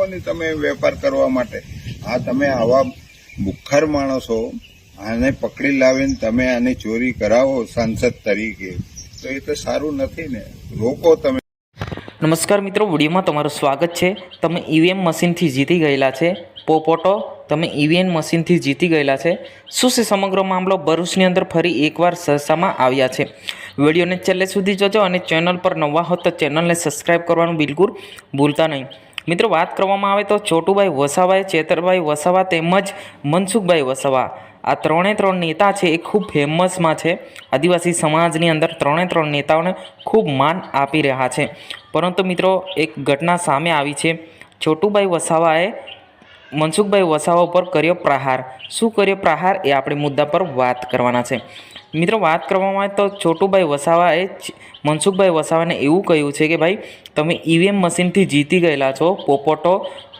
આવો ને તમે વેપાર કરવા માટે। આ તમે આવા બુખ્ખર માણસો આને પકડી લાવીને તમે આની ચોરી કરાવો સાંસદ તરીકે, તો એ તો સારું નથી ને। રોકો તમે। નમસ્કાર મિત્રો, વિડીયોમાં તમારું સ્વાગત છે। તમે ઈવીએમ મશીનથી જીતી ગયેલા છે। પોપોટો, તમે ઈવીએમ મશીનથી જીતી ગયેલા છે। શું છે સમગ્ર મામલો? ભરૂચની અંદર ફરી એકવાર ચર્ચામાં આવ્યા છે। વિડીયોને છેલ્લે સુધી જોજો અને ચેનલ પર નવા હો તો ચેનલને સબસ્ક્રાઈબ કરવાનું બિલકુલ ભૂલતા નહીં। મિત્રો, વાત કરવામાં આવે તો છોટુભાઈ વસાવાએ ચેતરભાઈ વસાવા તેમજ મનસુખભાઈ વસાવા આ ત્રણ નેતા છે એ ખૂબ ફેમસમાં છે। આદિવાસી સમાજની અંદર ત્રણ નેતાઓને ખૂબ માન આપી રહ્યા છે। પરંતુ મિત્રો, એક ઘટના સામે આવી છે। છોટુભાઈ વસાવાએ મનસુખભાઈ વસાવા ઉપર કર્યો પ્રહાર। શું કર્યો પ્રહાર એ આપણે મુદ્દા પર વાત કરવાના છે। મિત્રો, વાત કરવામાં આવે તો છોટુભાઈ વસાવાએ મનસુખભાઈ વસાવાને એવું કહ્યું છે કે ભાઈ, તમે ઈવીએમ મશીનથી જીતી ગયેલા છો। પોપોટો,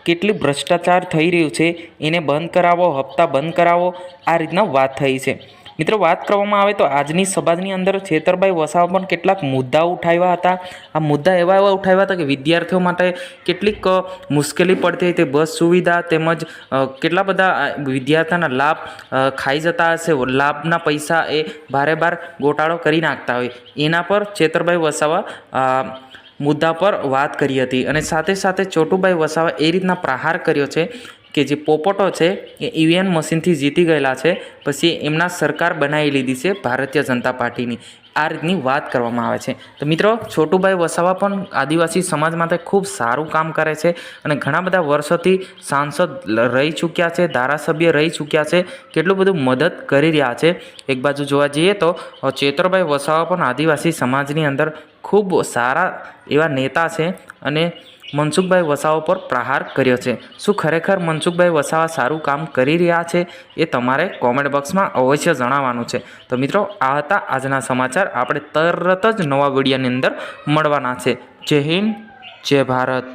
કેટલી ભ્રષ્ટાચાર થઈ રહ્યું છે એને બંધ કરાવો, હપ્તા બંધ કરાવો, આ રીતના વાત થઈ છે। મિત્રો, વાત કરવામાં આવે તો આજની સભાની અંદર છેતરભાઈ વસાવા પણ કેટલાક મુદ્દાઓ ઉઠાવ્યા હતા। આ મુદ્દા એવા ઉઠાવ્યા હતા કે વિદ્યાર્થીઓ માટે કેટલીક મુશ્કેલી પડતી હતી, બસ સુવિધા તેમજ કેટલા બધા વિદ્યાર્થીઓના લાભ ખાઈ જતા હશે, લાભના પૈસા એ ભારે ગોટાળો કરી નાખતા હોય, એના પર છેતરભાઈ વસાવા મુદ્દા પર વાત કરી હતી। અને સાથે સાથે છોટુભાઈ વસાવા એ રીતના પ્રહાર કર્યો છે કે જે પોપોટો છે એ ઈવીએમ મશીનથી જીતી ગયેલા છે, પછી એમના સરકાર બનાવી લીધી છે ભારતીય જનતા પાર્ટીની, આ રીતની વાત કરવામાં આવે છે। તો મિત્રો, છોટુભાઈ વસાવા પણ આદિવાસી સમાજ માટે ખૂબ સારું કામ કરે છે અને ઘણા બધા વર્ષોથી સાંસદ રહી ચૂક્યા છે, ધારાસભ્ય રહી ચૂક્યા છે, કેટલું બધું મદદ કરી રહ્યા છે। એક બાજુ જોવા જઈએ તો છેતરભાઈ વસાવા પણ આદિવાસી સમાજની અંદર ખૂબ સારા એવા નેતા છે અને મનસુખભાઈ વસાવા પર પ્રહાર કર્યો છે। શું ખરેખર મનસુખભાઈ વસાવા સારું કામ કરી રહ્યા છે? એ તમારે કોમેન્ટ બોક્સમાં અવશ્ય જણાવવાનું છે। તો મિત્રો, આ હતા આજના સમાચાર। આપણે તરત જ નવા વિડીયોની અંદર મળવાના છે। જય હિન્દ, જય ભારત।